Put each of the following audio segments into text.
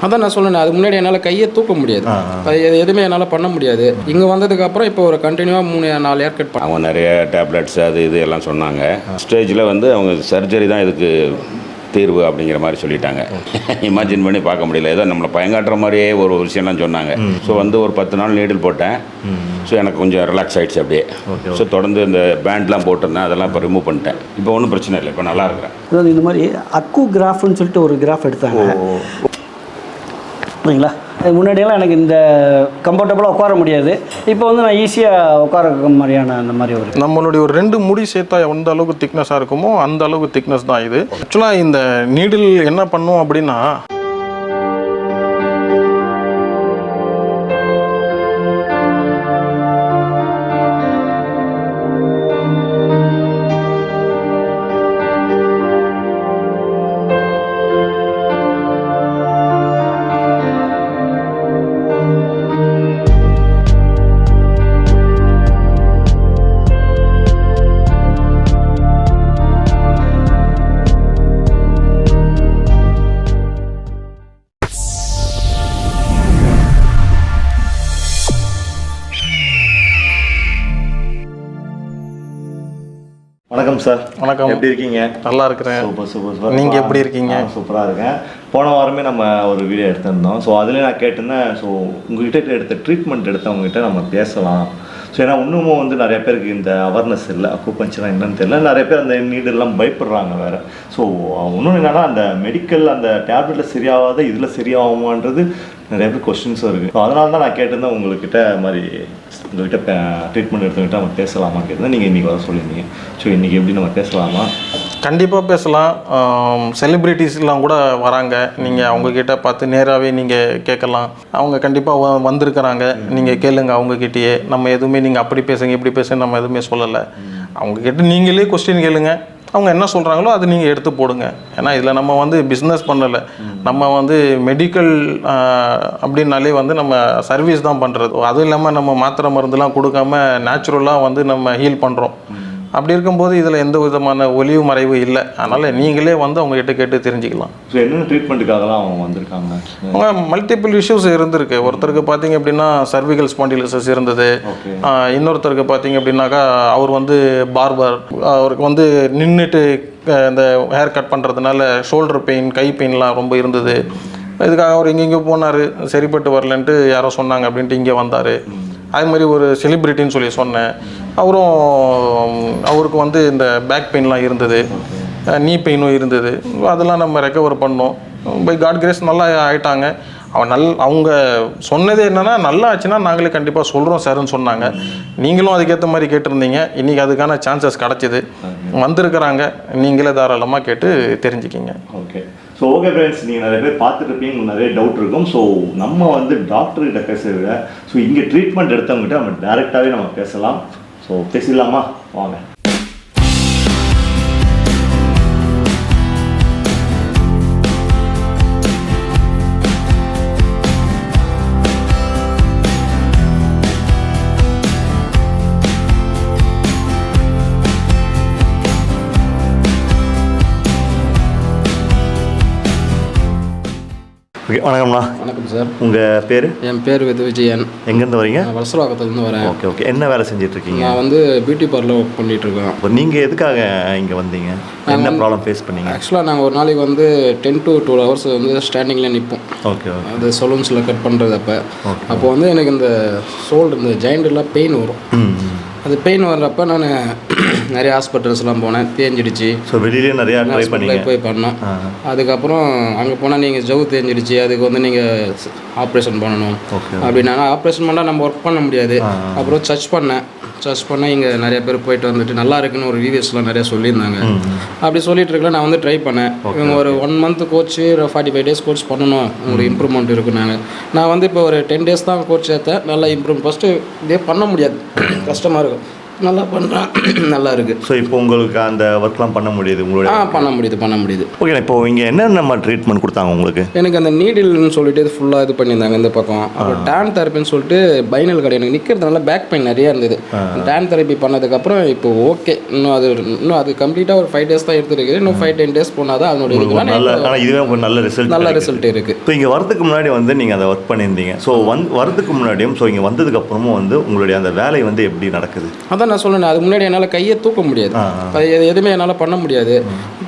அதான் நான் சொன்னேன், அதுக்கு முன்னாடி என்னால் கையை தூக்க முடியாது, எதுவுமே என்னால் பண்ண முடியாது. இங்கே வந்ததுக்கப்புறம் இப்போ ஒரு கண்டினியூவாக 3-4 ஹேர் கட் அவங்க நிறைய டேப்லெட்ஸ் அது இது எல்லாம் சொன்னாங்க. ஸ்டேஜில் வந்து அவங்க சர்ஜரி தான் இதுக்கு தீர்வு அப்படிங்கிற மாதிரி சொல்லிட்டாங்க. இமேஜின் பண்ணி பார்க்க முடியல, ஏதோ நம்மளை பயங்காட்டுற மாதிரியே ஒரு விஷயம்லாம் சொன்னாங்க. ஸோ வந்து ஒரு 10 நாள் நீடில் போட்டேன். ஸோ எனக்கு கொஞ்சம் ரிலாக்ஸ் ஆகிடுச்சு அப்படியே. ஸோ தொடர்ந்து இந்த பேண்ட்லாம் போட்டிருந்தேன், அதெல்லாம் இப்போ ரிமூவ் பண்ணிட்டேன். இப்போ ஒன்றும் பிரச்சனை இல்லை, இப்போ நல்லா இருக்கிறேன். அதாவது இந்த மாதிரி அக்கு கிராஃப்னு சொல்லிட்டு ஒரு கிராஃப் எடுத்தாங்க சரிங்களா. முன்னாடியெல்லாம் எனக்கு இந்த கம்ஃபர்டபுளாக உட்கார முடியாது, இப்போ வந்து நான் ஈஸியாக உட்கார மாதிரியான அந்த மாதிரி ஒரு நம்மளுடைய ஒரு 2 முடி சேர்த்தா எந்த அளவுக்கு திக்னஸாக இருக்குமோ அந்த அளவுக்கு திக்னஸ் தான் இது. ஆக்சுவலாக இந்த நீடில் என்ன பண்ணும் அப்படின்னா, வணக்கம் சார். வணக்கம். எப்படி இருக்கீங்க? நல்லா இருக்கிறேன். Super super super. நீங்கள் எப்படி இருக்கீங்க? சூப்பராக இருக்கேன். போன வாரமே நம்ம ஒரு வீடியோ எடுத்திருந்தோம். ஸோ அதில் நான் கேட்டிருந்தேன், ஸோ உங்கள்கிட்ட எடுத்த ட்ரீட்மெண்ட் எடுத்தவங்ககிட்ட நம்ம பேசலாம். ஸோ ஏன்னா இன்னமும் வந்து நிறைய பேருக்கு இந்த அவேர்னஸ் இல்லை, அக்குபஞ்சர்லாம் என்னன்னு தெரியல, நிறைய பேர் அந்த நீடெல்லாம் பயப்படுறாங்க வேறு. ஸோ இன்னொன்று என்னென்னா, அந்த மெடிக்கல் அந்த டேப்லெட்டில் சரியாகாத இதில் சரியாகுமான்றது நிறைய பேர் கொஸ்டின்ஸும் இருக்குது. ஸோ அதனால தான் நான் கேட்டிருந்தேன் உங்கள்கிட்ட மாதிரி உங்கள்கிட்ட ட்ரீட்மெண்ட் எடுத்துக்கிட்ட நம்ம பேசலாமா கேட்டிருந்தேன். நீங்கள் இன்றைக்கி வர சொல்லியிருந்தீங்க. ஸோ இன்றைக்கி எப்படி நம்ம பேசலாமா? கண்டிப்பாக பேசலாம். செலிப்ரிட்டிஸ்லாம் கூட வராங்க, நீங்கள் அவங்கக்கிட்ட பார்த்து நேராகவே நீங்கள் கேட்கலாம். அவங்க கண்டிப்பாக வந்திருக்கிறாங்க, நீங்கள் கேளுங்க அவங்கக்கிட்டேயே. நம்ம எதுவுமே நீங்கள் அப்படி பேசுங்க இப்படி பேசுங்க நம்ம எதுவுமே சொல்லலை. அவங்கக்கிட்ட நீங்களே கொஸ்டின் கேளுங்க, அவங்க என்ன சொல்கிறாங்களோ அது நீங்கள் எடுத்து போடுங்க. ஏன்னா இதில் நம்ம வந்து பிஸ்னஸ் பண்ணலை, நம்ம வந்து மெடிக்கல் அப்படின்னாலே வந்து நம்ம சர்வீஸ் தான் பண்ணுறது. அதுவும் இல்லாமல் நம்ம மாத்திரை மருந்துலாம் கொடுக்காம நேச்சுரலாக வந்து நம்ம ஹீல் பண்ணுறோம். அப்படி இருக்கும்போது இதில் எந்த விதமான ஒளிவு மறைவு இல்லை. அதனால் நீங்களே வந்து அவங்ககிட்ட கேட்டு தெரிஞ்சுக்கலாம். ஸோ என்னென்ன ட்ரீட்மெண்ட்டுக்காகலாம் அவங்க வந்திருக்காங்க? அவங்க மல்டிபிள் இஷ்யூஸ் இருந்திருக்கு. ஒருத்தருக்கு பார்த்தீங்க அப்படின்னா சர்விகல் ஸ்பாண்டிலிசஸ் இருந்தது. இன்னொருத்தருக்கு பார்த்தீங்க அப்படின்னாக்கா அவர் வந்து பார்பர், அவருக்கு வந்து நின்றுட்டு இந்த ஹேர் கட் பண்ணுறதுனால ஷோல்டர் பெயின், கை பெயின்லாம் ரொம்ப இருந்தது. இதுக்காக அவர் எங்கெங்கேயோ போனார், சரிப்பட்டு வரலன்ட்டு யாரோ சொன்னாங்க அப்படின்ட்டு இங்கே வந்தார். அது மாதிரி ஒரு செலிப்ரிட்டின்னு சொல்லி சொன்னேன், அவருக்கு வந்து இந்த பேக் பெயின்லாம் இருந்தது, நீ பெயினும் இருந்தது. அதெல்லாம் நம்ம ரெக்கவர் பண்ணோம். பை காட் கிரேஸ் நல்லா ஆகிட்டாங்க. அவங்க சொன்னது என்னென்னா, நல்லா ஆச்சுன்னா நாங்களே கண்டிப்பாக சொல்கிறோம் சார்ன்னு சொன்னாங்க. நீங்களும் அதுக்கேற்ற மாதிரி கேட்டிருந்தீங்க. இன்றைக்கி அதுக்கான சான்சஸ் கிடச்சிது, வந்திருக்கிறாங்க. நீங்களே தாராளமாக கேட்டு தெரிஞ்சுக்கிங்க. ஓகே. ஸோ ஓகே ஃப்ரெண்ட்ஸ், நீங்கள் நிறைய பேர் பார்த்துட்டு இருப்பீங்க, உங்களுக்கு நிறைய டவுட் இருக்கும். ஸோ நம்ம வந்து டாக்டர்கிட்ட பேசுகிறத விட ஸோ இங்கே ட்ரீட்மெண்ட் எடுத்தவங்ககிட்ட நம்ம டேரெக்டாகவே நம்ம பேசலாம். ஸோ பேசிடலாமா? வாங்க. வணக்கம்ண்ணா. வணக்கம் சார். உங்கள் பேர்? என் பேர் விஜயன். எங்கேருந்து வரீங்க? வலசரவாக்கத்துலேருந்து வரேன். Okay okay. என்ன வேலை செஞ்சிட்ருக்கீங்க? நான் வந்து பியூட்டி பார்லர் ஒர்க் பண்ணிகிட்ருக்கேன். இப்போ நீங்கள் எதுக்காக இங்கே வந்தீங்க? என்ன ப்ராப்ளம் ஃபேஸ் பண்ணீங்க? ஆக்சுவலாக நாங்கள் ஒரு நாளைக்கு வந்து 10 to 12 hours வந்து ஸ்டாண்டிங்கில் நிற்போம். Okay okay. அது சலூன்ஸில் கட் பண்ணுறது. அப்போ வந்து எனக்கு இந்த ஷோல்டர் இந்த ஜாயிண்டெல்லாம் பெயின் வரும். அது பெயின் வர்றப்ப நான் நிறைய ஹாஸ்பிட்டல்ஸ்லாம் போனேன், தேஞ்சிடுச்சு. ஸோ வெளியிலே நிறையா ட்ரை பண்ணி போய் பண்ணோம். அதுக்கப்புறம் அங்கே போனால் நீங்கள் ஜவு தேஞ்சிடுச்சு, அதுக்கு வந்து நீங்கள் ஆப்ரேஷன் பண்ணணும் அப்படின்னா, ஆப்ரேஷன் பண்ணால் நம்ம ஒர்க் பண்ண முடியாது. அப்புறம் சர்ச் பண்ண இங்கே நிறைய பேர் போயிட்டு வந்துட்டு நல்லா இருக்குன்னு ஒரு ரிவ்யூஸ்லாம் நிறைய சொல்லியிருந்தாங்க. அப்படி சொல்லிட்டு இருக்கல நான் வந்து ட்ரை பண்ணேன். இவங்க ஒரு 1 month கோச்சு, 45 days கோச் பண்ணணும், உங்களுக்கு இம்ப்ரூவ்மெண்ட் இருக்குன்னாங்க. நான் வந்து இப்போ ஒரு 10 days தான் கோச் சேர்த்தேன், நல்லா இம்ப்ரூவ். ஃபஸ்ட்டு இதே பண்ண முடியாது, கஷ்டமாக இருக்கும். நல்லா பண்ணுறேன். நல்லா இருக்குது. ஸோ இப்போ உங்களுக்கு அந்த ஒர்க்லாம் பண்ண முடியுது உங்களுடைய? பண்ண முடியுது. ஓகே, இப்போ இங்கே என்னென்ன ட்ரீட்மெண்ட் கொடுத்தாங்க உங்களுக்கு? எனக்கு அந்த நீடில்னு சொல்லிட்டு இது ஃபுல்லாக இது பண்ணியிருந்தாங்க இந்த பக்கம். அப்புறம் டேன் தெரப்பின்னு சொல்லிட்டு பைனல் கடை எனக்கு நிற்கிறதுனால பேக் பெயின் நிறையா இருந்தது. டேன் தெரப்பி பண்ணதுக்கப்புறம் இப்போ ஓகே. இன்னும் அது கம்ப்ளீட்டாக ஒரு 5 days தான் எடுத்துருக்கு. இன்னும் 5-10 days போனால் தான் அதனுடைய இதுவே உங்களுக்கு நல்ல ரிசல்ட் இருக்குது. ஸோ இங்கே வரதுக்கு முன்னாடி வந்து நீங்கள் அதை ஒர்க் பண்ணியிருந்தீங்க. ஸோ வரதுக்கு முன்னாடியும் ஸோ இங்கே வந்ததுக்கு அப்புறமும் வந்து உங்களுடைய அந்த வேலை வந்து எப்படி நடக்குது? அதான் நான் சொன்னேன், அதுக்கு முன்னாடி என்னால் கையை தூக்க முடியாது. எதுவுமே என்னால் பண்ண முடியாது.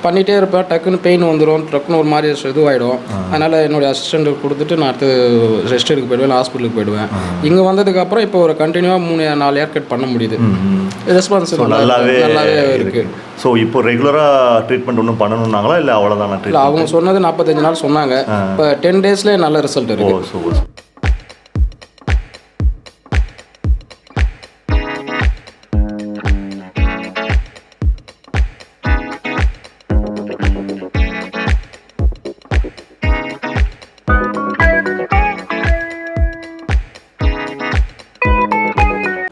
பண்ணிகிட்டே இருப்பேன், டக்குன்னு பெயின் வந்துடும், டக்குன்னு ஒரு மாதிரி இதுவாகிடும். அதனால் என்னுடைய அசிஸ்டண்ட்டுக்கு கொடுத்துட்டு நான் அடுத்து ரெஸ்ட் எடுக்க போயிடுவேன், ஹாஸ்பிட்டலுக்கு போயிடுவேன். இங்கே வந்ததுக்கப்புறம் இப்போ ஒரு கண்டினியூவாக 3-4 ஹேர் கட் பண்ண முடியுது. ரெஸ்பான்ஸ் நல்லாவே இருக்குது. ஸோ இப்போ ரெகுலராக ட்ரீட்மெண்ட் ஒன்றும் பண்ணணுன்னாங்களா இல்லை அவ்வளோதானா? இல்லை, அவங்க சொன்னது 45 நாள் சொன்னாங்க. இப்போ 10 daysலேயே நல்ல ரிசல்ட் இருக்குது. ஸோ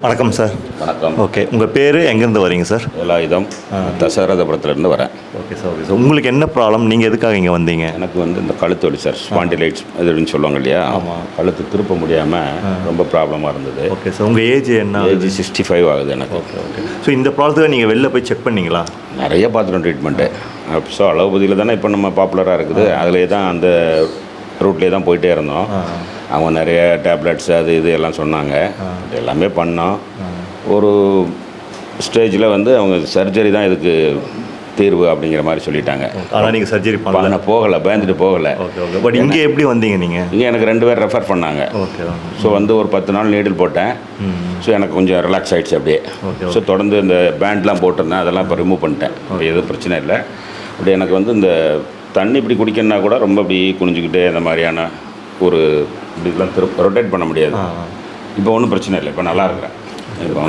வணக்கம் சார். வணக்கம். ஓகே, உங்கள் பேர் எங்கேருந்து வரீங்க சார்? வேலாயுதம், தசரதபுரத்துலேருந்து வரேன். Okay sir. Okay sir. உங்களுக்கு என்ன ப்ராப்ளம்? நீங்கள் எதுக்காக இங்கே வந்தீங்க? எனக்கு வந்து இந்த கழுத்து வலி சார், ஸ்பாண்டிலைட்ஸ் இதுன்னு சொல்லுவாங்க இல்லையா? ஆமாம். கழுத்து திருப்ப முடியாமல் ரொம்ப ப்ராப்ளமாக இருந்தது. Okay sir. உங்கள் ஏஜ் என்ன? ஏஜ் 65 ஆகுது எனக்கு. Okay okay. ஸோ இந்த ப்ராப்ளத்துக்கு நீங்கள் வெளில போய் செக் பண்ணீங்களா? நிறைய பார்த்துட்டோம் ட்ரீட்மெண்ட்டு. ஸோ அலோபதியில் தானே இப்போ நம்ம பாப்புலராக இருக்குது. அதிலே தான் அந்த ரூட்லேயே தான் போயிட்டே இருந்தோம். அவங்க நிறைய டேப்லெட்ஸ் அது இது எல்லாம் சொன்னாங்க. எல்லாமே பண்ணோம். ஒரு ஸ்டேஜில் வந்து அவங்க சர்ஜரி தான் இதுக்கு தீர்வு அப்படிங்கிற மாதிரி சொல்லிட்டாங்க. ஆனால் நீங்கள் சர்ஜரி பண்ண போகலை, பயந்துட்டு போகலை. Okay okay. பட் இங்கே எப்படி வந்தீங்க நீங்கள்? இங்கே எனக்கு 2 பேர் ரெஃபர் பண்ணாங்க. ஓகே. ஸோ வந்து ஒரு 10 நாள் நீடில் போட்டேன். ஸோ எனக்கு கொஞ்சம் ரிலாக்ஸ் ஆகிடுச்சு அப்படியே. ஸோ தொடர்ந்து இந்த பேண்ட்லாம் போட்டிருந்தேன், அதெல்லாம் இப்போ ரிமூவ் பண்ணிட்டேன். எதுவும் பிரச்சனை இல்லை. அப்படி எனக்கு வந்து இந்த தண்ணி இப்படி குடிக்கணுன்னா கூட ரொம்ப இப்படி குனிஞ்சிக்கிட்டே இந்த மாதிரியான ஒரு இப்படிலாம் ரொட்டேட் பண்ண முடியாது. இப்போ ஒன்றும் பிரச்சனை இல்லை, இப்போ நல்லா இருக்கிறேன்.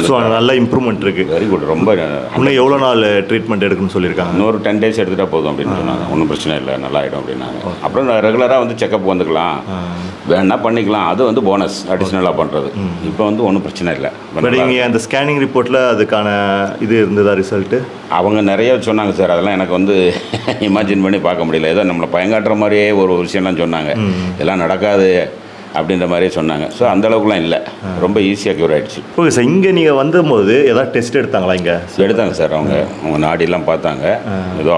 ஸோ நல்ல இம்ப்ரூவ்மெண்ட் இருக்குது. Very good. ரொம்ப இன்னும் எவ்வளோ நாள் ட்ரீட்மெண்ட் எடுக்குன்னு சொல்லியிருக்காங்க? இன்னொரு 10 days எடுத்துகிட்டா போதும் அப்படின்னு சொன்னாங்க. ஒன்றும் பிரச்சனை இல்லை, நல்லா ஆகிடும் அப்படின்னாங்க. அப்புறம் ரெகுலராக வந்து செக்கப் வந்துக்கலாம், வேணா பண்ணிக்கலாம். அது வந்து போனஸ் அடிஷ்னலாக பண்ணுறது. இப்போ வந்து ஒன்றும் பிரச்சனை இல்லை. பட் நீங்கள் அந்த ஸ்கேனிங் ரிப்போர்ட்டில் அதுக்கான இது இருந்ததா ரிசல்ட்டு? அவங்க நிறைய சொன்னாங்க சார். அதெல்லாம் எனக்கு வந்து இமேஜின் பண்ணி பார்க்க முடியல. ஏதோ நம்மளை பயங்காட்டுற மாதிரியே ஒரு விஷயம்லாம் சொன்னாங்க. எல்லாம் நடக்காது அப்படின்ற மாதிரியே சொன்னாங்க. ஸோ அந்தளவுக்குலாம் இல்லை, ரொம்ப ஈஸியாக க்யூர் ஆகிடுச்சு. Okay sir. இங்கே நீங்கள் வந்தபோது ஏதாவது டெஸ்ட் எடுத்தாங்களா? இங்கே எடுத்தாங்க சார். அவங்க நாடிலாம் பார்த்தாங்க. ஏதோ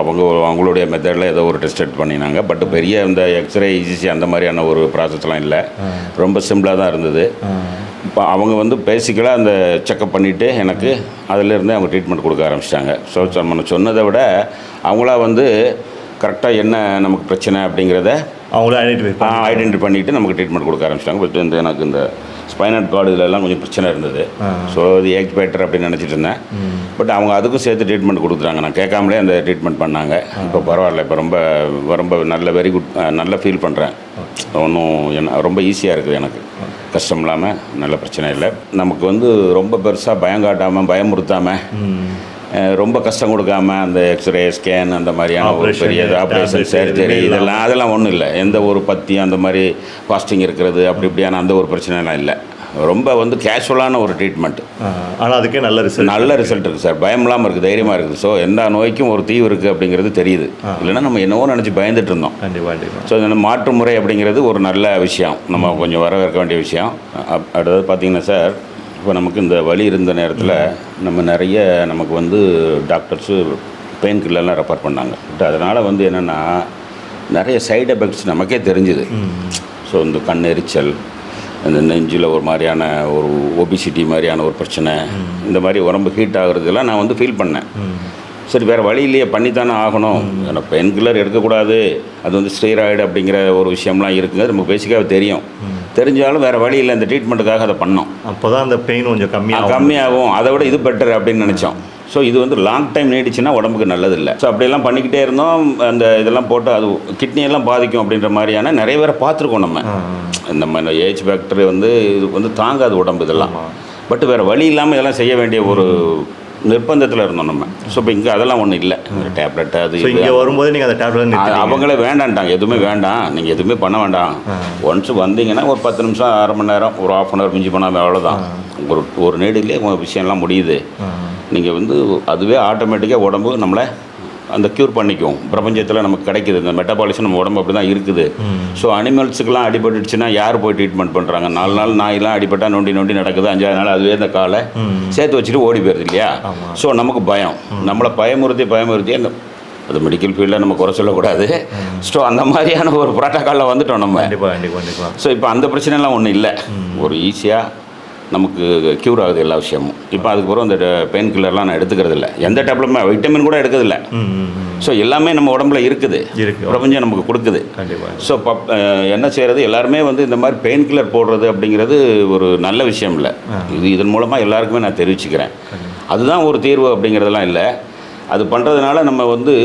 அவங்களுடைய மெத்தடில் ஏதோ ஒரு டெஸ்ட் எடுத்து பண்ணினாங்க. பட் பெரிய இந்த எக்ஸ்ரே இசிசி அந்த மாதிரியான ஒரு ப்ராசஸ்லாம் இல்லை, ரொம்ப சிம்பிளாக தான் இருந்தது. இப்போ அவங்க வந்து பேசிக்கலாக அந்த செக்கப் பண்ணிவிட்டு எனக்கு அதிலேருந்தே அவங்க ட்ரீட்மெண்ட் கொடுக்க ஆரம்பிச்சிட்டாங்க. ஸோ நம்ம சொன்னதை விட அவங்களா வந்து கரெக்டாக என்ன நமக்கு பிரச்சனை அப்படிங்கிறத அவங்கள ஐடென்டிஃபை பண்ணிவிட்டு நமக்கு ட்ரீட்மெண்ட் கொடுக்க ஆரம்பிச்சிட்டாங்க. பட் இந்த எனக்கு இந்த ஸ்பைனல் கார்டு இதெல்லாம் கொஞ்சம் பிரச்சனை இருந்தது. ஸோ இது ஏக்பேட்டர் அப்படின்னு நினச்சிட்டு இருந்தேன். பட் அவங்க அதுக்கும் சேர்த்து ட்ரீட்மெண்ட் கொடுத்துட்டாங்க. நான் கேட்காமலே அந்த ட்ரீட்மெண்ட் பண்ணாங்க. இப்போ பரவாயில்ல, இப்போ ரொம்ப ரொம்ப நல்ல வெரி குட், நல்ல ஃபீல் பண்ணுறேன். ஒன்றும் ரொம்ப ஈஸியாக இருக்குது எனக்கு, கஷ்டம் இல்லாமல், நல்ல பிரச்சனை இல்லை. நமக்கு வந்து ரொம்ப பெருசாக பயங்காட்டாமல் பயமுறுத்தாமல் ரொம்ப கஷ்டம் கொடுக்காம அந்த எக்ஸ்ரே ஸ்கேன் அந்த மாதிரியான ஒரு பெரிய ஆப்ரேஷன் சர்ஜரி அதெல்லாம் ஒன்றும் இல்லை. எந்த ஒரு பத்தியும் அந்த மாதிரி ஃபாஸ்டிங் இருக்கிறது அப்படி இப்படியான அந்த ஒரு பிரச்சனைலாம் இல்லை. ரொம்ப வந்து கேஷுவலான ஒரு ட்ரீட்மெண்ட். ஆனால் அதுக்கே நல்ல ரிசல்ட் இருக்குது சார். பயம் இல்லாமல் இருக்குது, தைரியமாக இருக்குது. ஸோ எந்த நோய்க்கும் ஒரு தீவு இருக்குது அப்படிங்கிறது தெரியுது. இல்லைன்னா நம்ம என்னவோ நினச்சி பயந்துட்டு இருந்தோம். ஸோ இந்த மாற்று முறை அப்படிங்கிறது ஒரு நல்ல விஷயம், நம்ம கொஞ்சம் வரவேற்க வேண்டிய விஷயம். அடுத்தது பார்த்திங்கன்னா சார், இப்போ நமக்கு இந்த வலி இருந்த நேரத்தில் நம்ம நிறைய நமக்கு வந்து டாக்டர்ஸு பெயின் கில்லர்லாம் ரெஃபர் பண்ணாங்க. பட் அதனால் வந்து என்னென்னா நிறைய சைடு எஃபெக்ட்ஸ் நமக்கே தெரிஞ்சுது. ஸோ இந்த கண் எரிச்சல், இந்த நெஞ்சில் ஒரு மாதிரியான ஒரு ஒபிசிட்டி மாதிரியான ஒரு பிரச்சனை, இந்த மாதிரி உடம்பு ஹீட் ஆகுறதெல்லாம் நான் வந்து ஃபீல் பண்ணேன். சரி, வேறு வழியிலேயே பண்ணித்தானே ஆகணும், ஏன்னா பெயின் கில்லர் எடுக்கக்கூடாது, அது வந்து ஸ்டீராய்டு அப்படிங்கிற ஒரு விஷயம்லாம் இருக்குங்க, நமக்கு பேசிக்காக தெரியும். தெரிஞ்சாலும் வேறு வழி இல்லை, இந்த ட்ரீட்மெண்ட்டுக்காக அதை பண்ணோம். அப்போ தான் அந்த பெயின் கொஞ்சம் கம்மியாகும். அதை விட இது பெட்டர் அப்படின்னு நினச்சோம். ஸோ இது வந்து லாங் டைம் நீடிச்சுன்னா உடம்புக்கு நல்லதில்லை. ஸோ அப்படியெல்லாம் பண்ணிக்கிட்டே இருந்தோம். அந்த இதெல்லாம் போட்டு அது கிட்னியெல்லாம் பாதிக்கும் அப்படின்ற மாதிரியான நிறைய பேரை பார்த்துருக்கோம். நம்ம ஏஜ் ஃபேக்டர் வந்து இது வந்து தாங்காது உடம்பு இதெல்லாம். பட் வேறு வழி இல்லாமல் இதெல்லாம் செய்ய வேண்டிய ஒரு நிர்பந்தத்தில் இருந்தோம் நம்ம. ஸோ இப்போ இங்கே அதெல்லாம் ஒன்றும் இல்லை. டேப்லெட் அது ஸோ இங்கே வரும்போது நீங்கள் அந்த டேப்லெட் அவங்களே வேண்டான்ட்டாங்க, எதுவுமே வேண்டாம், நீங்கள் எதுவுமே பண்ண வேண்டாம். ஒன்ஸ் வந்தீங்கன்னா ஒரு 10 நிமிஷம், அரை மணி நேரம், ஒரு ½ அன் ஹவர் மிஞ்சி பண்ணாமல் அவ்வளோதான். ஒரு நீடிலே உங்கள் விஷயம்லாம் முடியுது. நீங்கள் வந்து அதுவே ஆட்டோமேட்டிக்காக உடம்பு நம்மளை அந்த க்யூர் பண்ணிக்கும். பிரபஞ்சத்தில் நமக்கு கிடைக்கிது இந்த மெட்டபாலிசம், நம்ம உடம்பு அப்படி தான் இருக்குது. ஸோ அனிமல்ஸுக்கெலாம் அடிபட்டுச்சுன்னா யார் போய் ட்ரீட்மெண்ட் பண்ணுறாங்க? 4 நாள் நாயெல்லாம் அடிபட்டால் நொண்டி நடக்குது, 5ஆவது நாள் அதுவே இந்த காலை சேர்த்து வச்சுட்டு ஓடி போயிருது இல்லையா? ஸோ நமக்கு பயம், நம்மளை பயமுறுத்தி அது மெடிக்கல் ஃபீல்டில் நம்ம குறை சொல்லக்கூடாது. ஸோ அந்த மாதிரியான ஒரு ப்ரோட்டோக்காலில் வந்துட்டோம் நம்ம. கண்டிப்பாக. ஸோ இப்போ அந்த பிரச்சனைலாம் ஒன்றும் இல்லை. ஒரு ஈஸியாக நமக்கு க்யூர் ஆகுது எல்லா விஷயமும். இப்போ அதுக்கப்புறம் அந்த பெயின் கில்லர்லாம் நான் எடுத்துக்கிறது இல்லை. எந்த டேப்லெட்டுமே, வைட்டமின் கூட எடுக்கிறதில்ல. ஸோ எல்லாமே நம்ம உடம்புல இருக்குது, பிரபஞ்சம் நமக்கு கொடுக்குது. ஸோ என்ன செய்கிறது, எல்லாருமே வந்து இந்த மாதிரி பெயின் கில்லர் போடுறது அப்படிங்கிறது ஒரு நல்ல விஷயம் இல்லை. இதன் மூலமாக எல்லாருக்குமே நான் தெரிவிச்சுக்கிறேன். அதுதான் ஒரு தீர்வு அப்படிங்கிறதெல்லாம் இல்லை. அது பண்ணுறதுனால நம்ம வந்து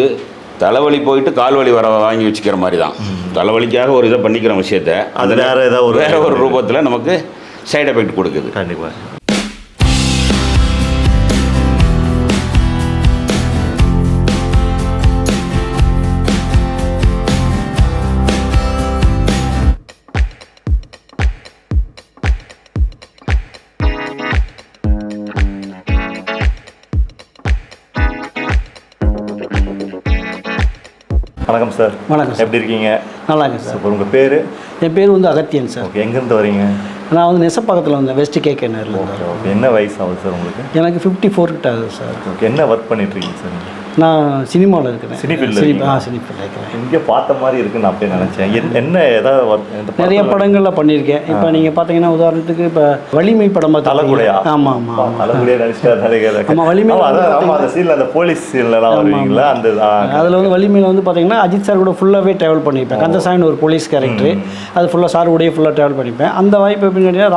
தலைவலி போயிட்டு கால்வலி வாங்கி வச்சுக்கிற மாதிரி தான். தலைவலிக்காக ஒரு இதை பண்ணிக்கிற விஷயத்த அது வேற ஒரு ரூபத்தில் நமக்கு சைடு எஃபெக்ட் கொடுக்குது. கண்டிப்பாக. வணக்கம் சார். வணக்கம் சார். எப்படி இருக்கீங்க? நல்லா இருக்கேன் சார். இப்போ உங்கள் பேர்? என் பேர் வந்து அகத்தியன் சார். ஓகே, எங்கேருந்து வரீங்க? நான் வந்து நெசப்பாக்கத்தில் வந்தேன், வெஸ்ட் கேகேனரில். ஓகே, என்ன வயசு ஆகுது சார் உங்களுக்கு? எனக்கு 54 கிட்ட ஆகுது சார். ஓகே, என்ன ஒர்க் பண்ணிட்டுருக்கீங்க சார்? நான் சினிமாவில் இருக்கிறேன். சினி ஃபீல்டில் இருக்கிறேன். இங்கே பார்த்த மாதிரி இருக்குன்னு நான் அப்படியே நினச்சேன். என்ன ஏதாவது ஒர்க்? நிறைய படங்களில் பண்ணியிருக்கேன். இப்போ நீங்கள் பார்த்தீங்கன்னா உதாரணத்துக்கு இப்போ வலிமை படம் பார்த்து தலைகுடையா? ஆமாம். தலைகுடையா நினச்சிட்டு ஆமாம், வலிமை. அந்த சீனில் அந்த போலீஸ் சீன்லாம் வருவீங்களா? அந்த அதில் வந்து வலிமையில் வந்து பார்த்தீங்கன்னா அஜித் சார் கூட ஃபுல்லாகவே ட்ராவல் பண்ணியிருப்பேன். கந்தசாமின்னு ஒரு போலீஸ் கேரக்டர், அது ஃபுல்லாக சார் கூடயே ஃபுல்லாக ட்ராவல் பண்ணியிருப்பேன். அந்த வாய்ப்பு எப்படின்னு கேட்டிங்கன்னா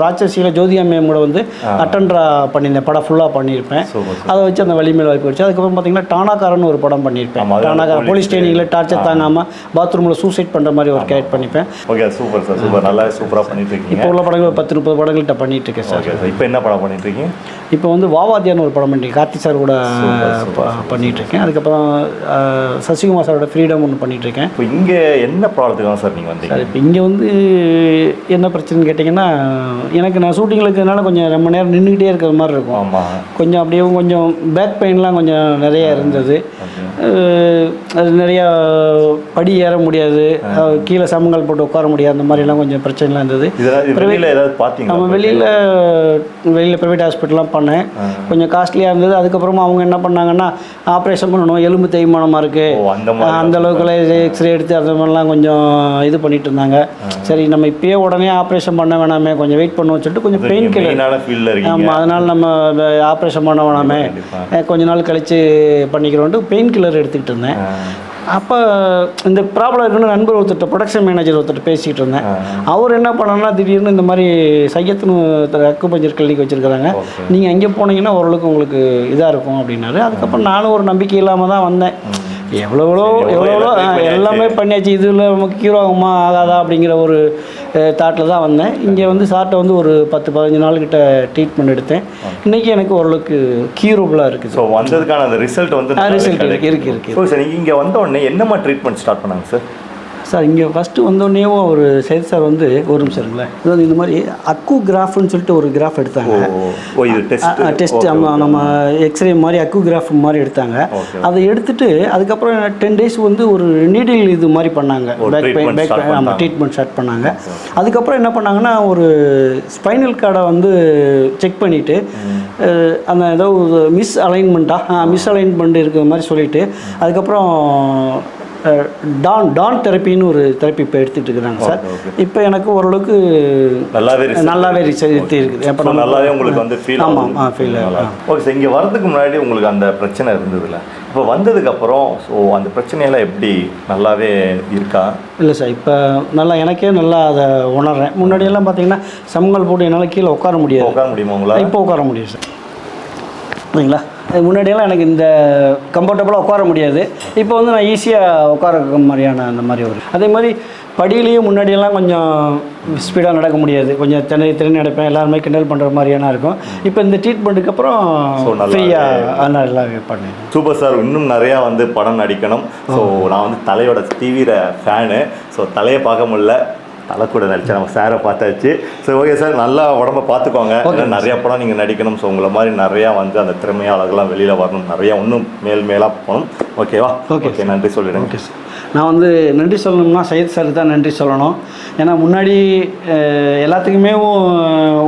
ராட்சசியில் ஜோதிகா மேம் கூட வந்து அட்டெண்டரா பண்ணியிருந்தேன், படம் ஃபுல்லாக பண்ணியிருப்பேன். அதை வச்சு அந்த வலிமையில் வாய்ப்பு வச்சு அதுக்கப்புறம் பார்த்தீங்கன்னா டானாக்காரன் ஒரு படம் பண்ணியிருப்பேன். டானாக்காரன் போலீஸ் ட்ரைனிங்கில் டார்ச்சர் தாங்காமல் பாத்ரூமில் சூசைட் பண்ணுற மாதிரி ஒரு கேரக்ட் பண்ணிப்பேன். Okay, super sir, super. நல்லா சூப்பராக பண்ணிட்டு இருக்கீங்க. இப்போ உள்ள படங்கள் 10-30 படங்கள்கிட்ட பண்ணிட்டு இருக்கேன் சார். இப்போ என்ன படம் பண்ணிட்டு இருக்கீங்க? இப்போ வந்து வாவாத்தியான்னு ஒரு படம் பண்ணிட்டு கார்த்தி சார் கூட பண்ணிட்டு இருக்கேன். அதுக்கப்புறம் சசிகுமார் சாரோட ஃப்ரீடம் ஒன்று பண்ணிட்டு இருக்கேன். இப்போ இங்கே என்ன ப்ராப்ளத்துக்கு சார் நீங்கள் வந்தீங்க? சார் இப்போ இங்கே வந்து என்ன பிரச்சனைன்னு கேட்டிங்கன்னா, எனக்கு நான் ஷூட்டிங்கில் இருக்கிறதுனால கொஞ்சம் ரொம்ப நேரம் நின்றுக்கிட்டே இருக்கிற மாதிரி இருக்கும். ஆமாம், கொஞ்சம் அப்படியே கொஞ்சம் பேக் பெயின்லாம் கொஞ்சம் நிறையா இருந்தது. அது நிறையா படி ஏற முடியாது, கீழே சமங்கள் போட்டு உட்கார முடியாது, அந்த மாதிரிலாம் கொஞ்சம் பிரச்சனைலாம் இருந்தது. வெளியில் ஏதாவது பார்த்தீங்க? நம்ம வெளியில் ப்ரைவேட் ஹாஸ்பிட்டல்லாம் பண்ணேன். கொஞ்சம் காஸ்ட்லியாக இருந்தது. அதுக்கப்புறமா அவங்க என்ன பண்ணாங்கன்னா, ஆப்ரேஷன் பண்ணணும், எலும்பு தேய்மானமாக இருக்குது, அந்த அளவுக்குலாம் எக்ஸ்ரே எடுத்து அந்த மாதிரிலாம் கொஞ்சம் இது பண்ணிட்டு இருந்தாங்க. சரி, நம்ம இப்போயே உடனே ஆப்ரேஷன் பண்ண வேணாமே, கொஞ்சம் வெயிட் பண்ணுவோம்னு சொல்லிட்டு கொஞ்சம் பெயின் கில்லர். ஆமாம், அதனால் நம்ம ஆப்ரேஷன் பண்ண வேணாமே, கொஞ்ச நாள் கழித்து பண்ணிக்கிறோன்ட்டு பெயின் கில்லர் எடுத்துக்கிட்டு இருந்தேன். அப்போ இந்த ப்ராப்ளம் இருக்குன்னு நண்பர் ஒருத்தர், ப்ரொடக்ஷன் மேனேஜர் ஒருத்தர் பேசிக்கிட்டு இருந்தேன். அவர் என்ன பண்ணணும்னா, திடீர்னு இந்த மாதிரி சையத்துன்னு அக்குபஞ்சர் கிளினிக் வச்சுருக்கிறாங்க, நீங்கள் அங்கே போனீங்கன்னா ஓரளவுக்கு உங்களுக்கு இதாக இருக்கும் அப்படின்னாரு. அதுக்கப்புறம் நானும் ஒரு நம்பிக்கை இல்லாமல் தான் வந்தேன். எவ்வளோ எல்லாமே பண்ணியாச்சு, இதில் நமக்கு க்யூர் ஆகுமா ஆகாதா அப்படிங்கிற ஒரு தாட்டில் தான் வந்தேன். இங்கே வந்து சார்ட்டை வந்து ஒரு 10-15 நாள்கிட்ட ட்ரீட்மெண்ட் எடுத்தேன். இன்றைக்கி எனக்கு ஓரளவுக்கு க்யூரபுளாக இருக்குது. ஸோ வந்ததுக்கான அந்த ரிசல்ட் வந்து இருக்குது. ஸோ சார், நீங்கள் இங்கே வந்த உடனே என்னமா ட்ரீட்மெண்ட் ஸ்டார்ட் பண்ணாங்க சார்? சார், இங்கே ஃபஸ்ட்டு வந்தோடனேவும் ஒரு சேது சார் வந்து ஒரு நிமிஷம் இருங்களேன், அதாவது இந்த மாதிரி அக்குகிராஃப்னு சொல்லிட்டு ஒரு கிராஃப் எடுத்தாங்க. டெஸ்ட் நம்ம எக்ஸ்ரே மாதிரி அக்குகிராஃப் மாதிரி எடுத்தாங்க. அதை எடுத்துட்டு அதுக்கப்புறம் 10 days வந்து ஒரு நீடில் இது மாதிரி பண்ணாங்க, ட்ரீட்மெண்ட் ஸ்டார்ட் பண்ணாங்க. அதுக்கப்புறம் என்ன பண்ணாங்கன்னா, ஒரு ஸ்பைனல் கார்டை வந்து செக் பண்ணிவிட்டு அந்த ஏதோ மிஸ் அலைன்மெண்ட் இருக்கிற மாதிரி சொல்லிவிட்டு அதுக்கப்புறம் டான் தெரப்பின்னு ஒரு தெரப்பி இப்போ எடுத்துகிட்டு இருக்கிறாங்க சார். இப்போ எனக்கு ஓரளவுக்கு நல்லாவே ரிசல்ட் இருக்குது. இப்போ நல்லாவே உங்களுக்கு வந்து ஃபீல்? ஆமாம், ஃபீல் ஆகும். ஓகே சார், இங்கே வரதுக்கு முன்னாடி உங்களுக்கு அந்த பிரச்சனை இருந்ததில்ல, இப்போ வந்ததுக்கப்புறம் ஸோ அந்த பிரச்சனையெல்லாம் எப்படி நல்லாவே இருக்கா? இல்லை சார், இப்போ நல்லா எனக்கே நல்லா அதை உணர்றேன். முன்னாடியெல்லாம் பார்த்தீங்கன்னா சமங்கள் போட்டு என்னால் கீழே உட்கார முடியுமா உங்களா? இப்போ உட்கார முடியும் சார், சரிங்களா? முன்னாடியெல்லாம் எனக்கு இந்த கம்ஃபர்டபுளாக உட்கார முடியாது. இப்போ வந்து நான் ஈஸியாக உட்கார மாதிரியான அந்த மாதிரி ஒரு, அதே மாதிரி படியிலையும் முன்னாடியெல்லாம் கொஞ்சம் ஸ்பீடாக நடக்க முடியாது, கொஞ்சம் திணறி நடப்பேன், எல்லாருமே கிண்டல் பண்ணுற மாதிரியான இருக்கும். இப்போ இந்த ட்ரீட்மெண்ட்டுக்கு அப்புறம் ஃப்ரீயாக அதனால் எல்லாம் பண்ணேன். Super sir. இன்னும் நிறையா வந்து படம் நடிக்கணும். ஸோ நான் வந்து தலையோட தீவிர ஃபேனு. ஸோ தலையை பார்க்க முடியல, தலை கூட நடிச்சா நம்ம சாரை பார்த்தாச்சு. ஸோ ஓகே சார், நல்லா உடம்ப பார்த்துக்கோங்க. நிறையா படம் நீங்கள் நடிக்கணும். ஸோ உங்களை மாதிரி நிறையா வந்து அந்த திறமையாளர்கள்லாம் வெளியில் வரணும், நிறையா இன்னும் மேலாக போகணும். ஓகேவா? ஓகே, நன்றி சொல்லிடுங்க. Okay sir. நான் வந்து நன்றி சொல்லணும்னா சையத் சார் தான் நன்றி சொல்லணும். ஏன்னா முன்னாடி எல்லாத்துக்குமே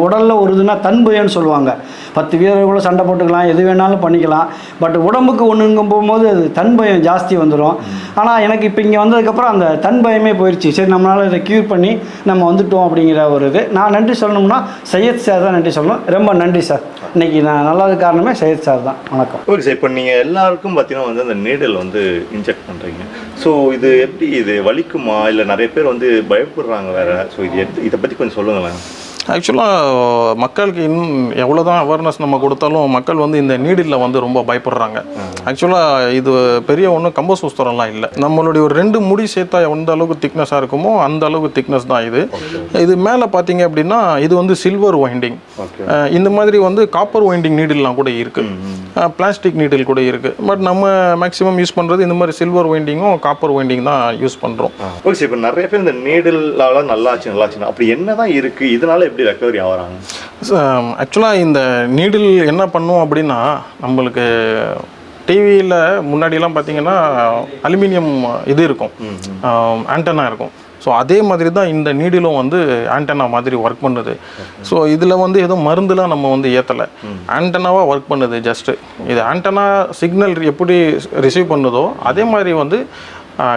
உடலில் ஒரு இதுனா தன்பயம்னு சொல்லுவாங்க. 10 வீரர்களும் சண்டை போட்டுக்கலாம், எது வேணாலும் பண்ணிக்கலாம். பட் உடம்புக்கு ஒன்றுங்கும் போகும்போது அது தன்பயம் ஜாஸ்தி வந்துடும். ஆனால் எனக்கு இப்போ இங்கே வந்ததுக்கப்புறம் அந்த தன்பயமே போயிடுச்சு. சரி, நம்மளால் இதை க்யூர் பண்ணி நம்ம வந்துட்டோம் அப்படிங்கிற ஒரு இது. நான் நன்றி சொல்லணும்னா சையத் சார் தான் நன்றி சொல்லணும். ரொம்ப நன்றி சார். இன்றைக்கி நான் நல்லாத காரணமே சையத் சார் தான். வணக்கம். ஓகே சார், இப்போ நீங்கள் எல்லாருக்கும் பார்த்தீங்கன்னா வந்து அந்த நீடல் வந்து இன்ஜெக்ட் பண்ணுறீங்க. ஸோ இது எப்படி, இது வலிக்குமா, இல்லை நிறைய பேர் வந்து பயப்படுறாங்க வேறு? ஸோ இதை பற்றி கொஞ்சம் சொல்லுங்களேன். ஆக்சுவலாக மக்களுக்கு இன்னும் எவ்வளோ தான் அவேர்னஸ் நம்ம கொடுத்தாலும் மக்கள் வந்து இந்த நீடில் வந்து ரொம்ப பயப்படுறாங்க. ஆக்சுவலாக இது பெரிய ஒன்றும் கம்பசூஸ்தரம்லாம் இல்லை. நம்மளுடைய ஒரு 2 முடி சேர்த்தா எந்த அளவுக்கு திக்னஸாக இருக்குமோ அந்த அளவுக்கு திக்னஸ் தான் இது. இது மேலே பார்த்தீங்க அப்படின்னா இது வந்து சில்வர் வைண்டிங், இந்த மாதிரி வந்து காப்பர் வைண்டிங் நீடில்லாம் கூட இருக்குது, பிளாஸ்டிக் நீடில் கூட இருக்குது. பட் நம்ம மேக்ஸிமம் யூஸ் பண்ணுறது இந்த மாதிரி சில்வர் வைண்டிங்கும் காப்பர் வைண்டிங் தான் யூஸ் பண்ணுறோம். ஓகே சார், இப்போ நிறைய பேர் இந்த நீடிலால நல்லாச்சு அப்படி என்ன தான் இருக்குது, இதனால எப்படி ரெக்கவரி ஆகிறாங்க? ஆக்சுவலாக இந்த நீடில் என்ன பண்ணும் அப்படின்னா, நம்மளுக்கு டிவியில் முன்னாடியெல்லாம் பார்த்தீங்கன்னா அலுமினியம் இது இருக்கும், ஆண்டனா இருக்கும். ஸோ அதே மாதிரி தான் இந்த நீடிலும் வந்து ஆண்டனா மாதிரி ஒர்க் பண்ணுது. ஸோ இதில் வந்து எதுவும் மருந்துலாம் நம்ம வந்து ஏற்றலை, ஆண்டனாவாக ஒர்க் பண்ணுது ஜஸ்ட்டு. இது ஆண்டனா சிக்னல் எப்படி ரிசீவ் பண்ணுதோ அதே மாதிரி வந்து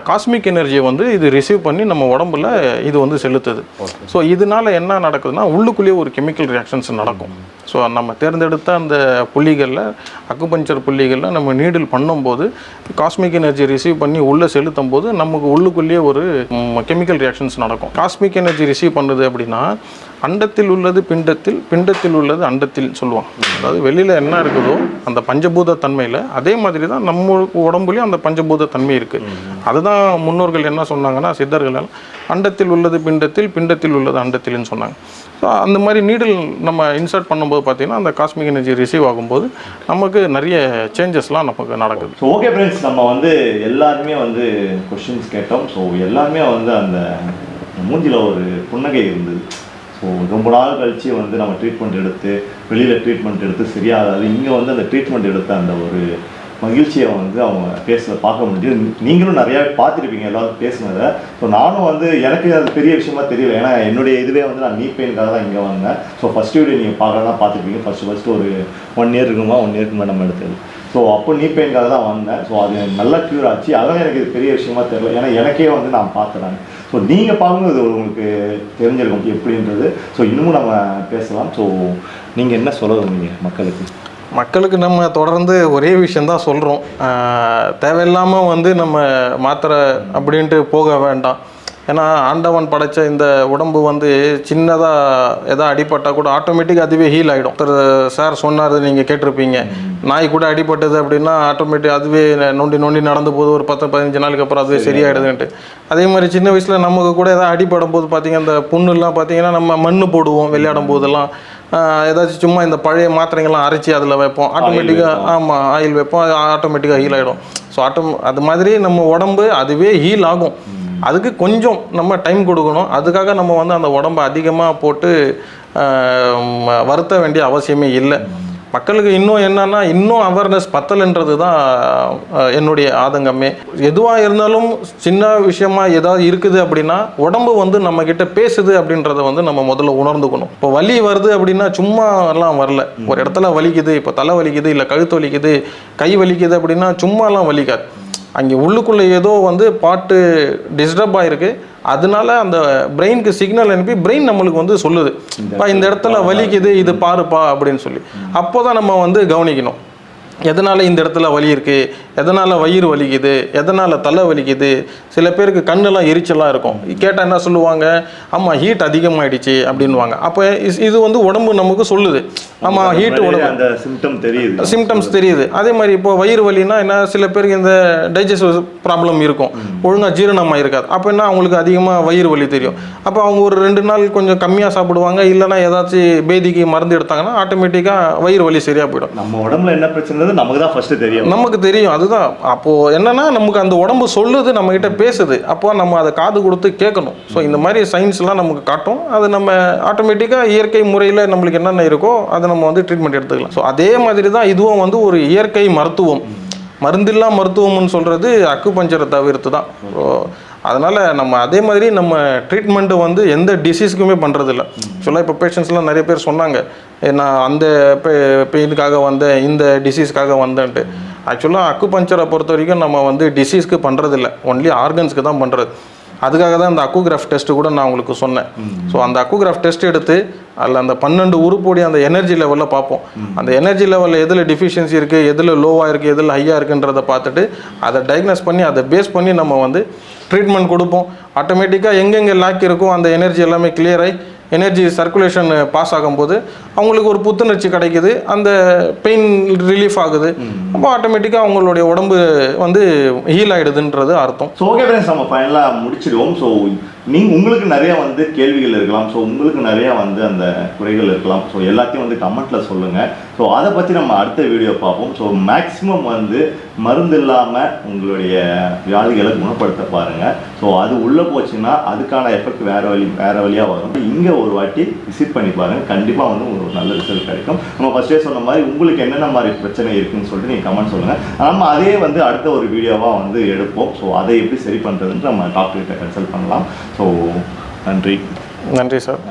காஸ்மிக் எனர்ஜியை வந்து இது ரிசீவ் பண்ணி நம்ம உடம்புல இது வந்து செலுத்துது. ஸோ இதனால என்ன நடக்குதுன்னா உள்ளுக்குள்ளேயே ஒரு கெமிக்கல் ரியாக்ஷன்ஸ் நடக்கும். ஸோ நம்ம தேர்ந்தெடுத்த அந்த புள்ளிகளில், அக்குபஞ்சர் புள்ளிகளில் நம்ம நீடில் பண்ணும்போது காஸ்மிக் எனர்ஜி ரிசீவ் பண்ணி உள்ளே செலுத்தும் போது நமக்கு உள்ளுக்குள்ளேயே ஒரு கெமிக்கல் ரியாக்ஷன்ஸ் நடக்கும். காஸ்மிக் எனர்ஜி ரிசீவ் பண்ணுறது அப்படின்னா அண்டத்தில் உள்ளது பிண்டத்தில், பிண்டத்தில் உள்ளது அண்டத்தில் சொல்லுவோம். அதாவது வெளியில் என்ன இருக்குதோ அந்த பஞ்சபூத தன்மையில் அதே மாதிரி தான் நம்ம உடம்புலையும் அந்த பஞ்சபூத தன்மை இருக்குது. அதுதான் முன்னோர்கள் என்ன சொன்னாங்கன்னா, சித்தர்கள் அண்டத்தில் உள்ளது பிண்டத்தில், பிண்டத்தில் உள்ளது அண்டத்தில்னு சொன்னாங்க. ஸோ அந்த மாதிரி நீடில் நம்ம இன்சர்ட் பண்ணும்போது பார்த்திங்கன்னா அந்த காஸ்மிக் எனர்ஜி ரிசீவ் ஆகும்போது நமக்கு நிறைய சேஞ்சஸ்லாம் நமக்கு நடக்குது. ஸோ ஓகே ஃப்ரெண்ட்ஸ், நம்ம வந்து எல்லாருமே வந்து கொஸ்டின்ஸ் கேட்டோம். ஸோ எல்லாருமே வந்து அந்த மூஞ்சில் ஒரு புன்னகை இருந்தது. ஸோ ரொம்ப நாள் கழித்து வந்து நம்ம ட்ரீட்மெண்ட் எடுத்து வெளியில் ட்ரீட்மெண்ட் எடுத்து சரியாகாது, இங்கே வந்து அந்த ட்ரீட்மெண்ட் எடுத்த அந்த ஒரு மகிழ்ச்சியை வந்து அவங்க பார்க்க முடியுது. நீங்களும் நிறையா பார்த்துருப்பீங்க எல்லாரும் பேசுனதை. ஸோ நானும் வந்து எனக்கு அது பெரிய விஷயமா தெரியல, ஏன்னா என்னுடைய இதுவே வந்து நான் நீ பெயின்காக தான் இங்கே வந்தேன். ஸோ ஃபஸ்ட் வீடியோ நீங்கள் பார்க்கலாம் பார்த்துருப்பீங்க. ஃபஸ்ட்டு ஒரு 1 இயர் இருக்குமா, 1 இயருக்கு மேலே நம்ம எடுத்தது. ஸோ அப்போ நீ பெயின்காக தான் வந்தேன். ஸோ அது நல்லா க்யூர் ஆச்சு. அதெல்லாம் எனக்கு இது பெரிய விஷயமா தெரியல, ஏன்னா எனக்கே வந்து நான் பார்க்குறேன். ஸோ நீங்கள் பார்க்கும்போது இது உங்களுக்கு தெரிஞ்சிருக்கும் எப்படின்றது. ஸோ இன்னமும் நம்ம பேசலாம். ஸோ நீங்கள் என்ன சொல்ல விரும்புறீங்க மக்களுக்கு? நம்ம தொடர்ந்து ஒரே விஷயந்தான் சொல்கிறோம். தேவையில்லாமல் வந்து நம்ம மாத்திரை அப்படின்ட்டு போக வேண்டாம். ஏன்னா ஆண்டவன் படைத்த இந்த உடம்பு வந்து சின்னதாக எதாவது அடிபட்டால் கூட ஆட்டோமேட்டிக் அதுவே ஹீல் ஆகிடும். சார் சொன்னார், நீங்கள் கேட்டிருப்பீங்க, நாய் கூட அடிபட்டது அப்படின்னா ஆட்டோமேட்டிக் அதுவே நொண்டி நடந்து போது ஒரு 10-15 நாளுக்கு அப்புறம் அதுவே சரியாயிடுதுன்ட்டு. அதே மாதிரி சின்ன வயசில் நமக்கு கூட எதாவது அடிபடும் போது பார்த்திங்கன்னா அந்த புண்ணுலாம் பார்த்திங்கன்னா நம்ம மண் போடுவோம் விளையாடும் போதெல்லாம். ஏதாச்சும் சும்மா இந்த பழைய மாத்திரைங்கள்லாம் அரைச்சி அதில் வைப்போம், ஆட்டோமேட்டிக்காக. ஆமாம், ஆயில் வைப்போம், ஆட்டோமேட்டிக்காக ஹீல் ஆகிடும். ஸோ அது மாதிரி நம்ம உடம்பு அதுவே ஹீல் ஆகும். அதுக்கு கொஞ்சம் நம்ம டைம் கொடுக்கணும். அதுக்காக நம்ம வந்து அந்த உடம்பை அதிகமாக போட்டு வருத்த வேண்டிய அவசியமே இல்லை. மக்களுக்கு இன்னும் என்னன்னா, இன்னும் அவேர்னஸ் பத்தலைன்றது தான் என்னுடைய ஆதங்கமே. எதுவாக இருந்தாலும் சின்ன விஷயமா ஏதாவது இருக்குது அப்படின்னா உடம்பு வந்து நம்மக்கிட்ட பேசுது அப்படின்றத வந்து நம்ம முதல்ல உணர்ந்துக்கணும். இப்போ வலி வருது அப்படின்னா சும்மா எல்லாம் வரல. ஒரு இடத்துல வலிக்குது, இப்போ தலை வலிக்குது, இல்லை கழுத்து வலிக்குது, கை வலிக்குது அப்படின்னா சும்மாலாம் வலிக்காது. அங்கே உள்ளுக்குள்ளே ஏதோ வந்து பாட்டு டிஸ்டர்ப் ஆகிருக்கு. அதனால அந்த பிரெயினுக்கு சிக்னல் அனுப்பி பிரெயின் நம்மளுக்கு வந்து சொல்லுது, இந்த இடத்துல வலிக்குது, இது பாருப்பா அப்படின்னு சொல்லி. அப்போ தான் நம்ம வந்து கவனிக்கணும். எதனால் இந்த இடத்துல வலி இருக்குது, எதனால் வயிறு வலிக்குது, எதனால் தலை வலிக்குது. சில பேருக்கு கண்ணெல்லாம் எரிச்சலாக இருக்கும். கேட்டால் என்ன சொல்லுவாங்க, ஆமாம் ஹீட் அதிகமாகிடுச்சு அப்படின்வாங்க. அப்போ இது வந்து உடம்பு நமக்கு சொல்லுது, ஆமாம் ஹீட் உடம்பு அந்த சிம்டம்ஸ் தெரியுது. அதே மாதிரி இப்போ வயிறு வலினா என்ன, சில பேருக்கு இந்த டைஜஸ்டிவ் ப்ராப்ளம் இருக்கும், ஒழுங்காக ஜீரணமாக இருக்காது. அப்போ என்ன அவங்களுக்கு அதிகமாக வயிறு வலி தெரியும். அப்போ அவங்க ஒரு 2 நாள் கொஞ்சம் கம்மியாக சாப்பிடுவாங்க, இல்லைனா ஏதாச்சும் பேதிக்கு மருந்து எடுத்தாங்கன்னா ஆட்டோமேட்டிக்காக வயிறு வலி சரியாக போயிடும். நம்ம உடம்புல என்ன பிரச்சனை நமக்கு தான் ஃபர்ஸ்ட் தெரியும். நமக்கு தெரியும். அதுதான் அப்போது என்னன்னா நமக்கு அந்த உடம்பு சொல்லுது, நம்மகிட்ட பேசுது. அப்போ நம்ம அதை காது கொடுத்து கேட்கணும். ஸோ இந்த மாதிரி சயின்ஸ்லாம் நமக்கு காட்டும். அது நம்ம ஆட்டோமேட்டிக்காக இயற்கை முறையில் நம்மளுக்கு என்னென்ன இருக்கோ அதை நம்ம வந்து ட்ரீட்மெண்ட் எடுத்துக்கலாம். ஸோ அதே மாதிரி தான் இதுவும் வந்து ஒரு இயற்கை மருத்துவம். மருந்தில்லா மருத்துவம்னு சொல்கிறது அக்குபஞ்சரை தவிர்த்து தான். அதனால் நம்ம அதே மாதிரி நம்ம ட்ரீட்மெண்ட்டு வந்து எந்த டிசீஸுக்குமே பண்ணுறதில்ல. ஆக்சுவலாக இப்போ பேஷண்ட்ஸ்லாம் நிறைய பேர் சொன்னாங்க, நான் அந்த பெயினுக்காக வந்தேன், இந்த டிசீஸ்க்காக வந்தேன்ட்டு. ஆக்சுவலாக அக்குபஞ்சரை பொறுத்த வரைக்கும் நம்ம வந்து டிசீஸ்க்கு பண்ணுறதில்ல, ஒன்லி ஆர்கன்ஸ்க்கு தான் பண்ணுறது. அதுக்காக தான் அந்த அக்குகிராஃப் டெஸ்ட்டு கூட நான் உங்களுக்கு சொன்னேன். ஸோ அந்த அக்குகிராஃப் டெஸ்ட் எடுத்து அதில் அந்த 12 உறுப்புடைய அந்த எனர்ஜி லெவலில் பார்ப்போம். அந்த எனர்ஜி லெவலில் எதில் டிஃபிஷியன்சி இருக்குது, எதில் லோவாக இருக்குது, எதில் ஹையாக இருக்குன்றதை பார்த்துட்டு அதை டயக்னோஸ் பண்ணி அதை பேஸ் பண்ணி நம்ம வந்து ட்ரீட்மெண்ட் கொடுப்போம். ஆட்டோமேட்டிக்காக எங்கெங்கே லேக் இருக்கோ அந்த எனர்ஜி எல்லாமே கிளியராகி எனர்ஜி சர்க்குலேஷன் பாஸ் ஆகும்போது அவங்களுக்கு ஒரு புத்துணர்ச்சி கிடைக்குது, அந்த பெயின் ரிலீஃப் ஆகுது. அப்போ ஆட்டோமேட்டிக்காக அவங்களுடைய உடம்பு வந்து ஹீல் ஆகிடுதுன்றது அர்த்தம். ஸோ ஓகே ஃப்ரெண்ட்ஸ், நம்ம ஃபைனலாக முடிச்சிடுவோம். ஸோ உங்களுக்கு நிறையா வந்து கேள்விகள் இருக்கலாம், ஸோ உங்களுக்கு நிறையா வந்து அந்த குறைகள் இருக்கலாம். ஸோ எல்லாத்தையும் வந்து கமெண்ட்டில் சொல்லுங்கள். ஸோ அதை பற்றி நம்ம அடுத்த வீடியோ பார்ப்போம். ஸோ மேக்ஸிமம் வந்து மருந்து இல்லாமல் உங்களுடைய வியாதிகளை குணப்படுத்த பாருங்கள். ஸோ அது உள்ளே போச்சுன்னா அதுக்கான எஃபெக்ட் வேறு வழியாக வரும். இங்கே ஒரு வாட்டி விசிட் பண்ணி பாருங்கள், கண்டிப்பாக வந்து உங்களுக்கு ஒரு நல்ல ரிசல்ட் கிடைக்கும். நம்ம ஃபஸ்ட்டே சொன்ன மாதிரி உங்களுக்கு என்னென்ன மாதிரி பிரச்சனை இருக்குன்னு சொல்லிட்டு நீங்கள் கமெண்ட் சொல்லுங்கள். நம்ம அதே வந்து அடுத்த ஒரு வீடியோவாக வந்து எடுப்போம். ஸோ அதை எப்படி சரி பண்ணுறதுன்னு நம்ம டாக்டர்கிட்ட கன்சல்ட் பண்ணலாம். ஸோ நன்றி சார்.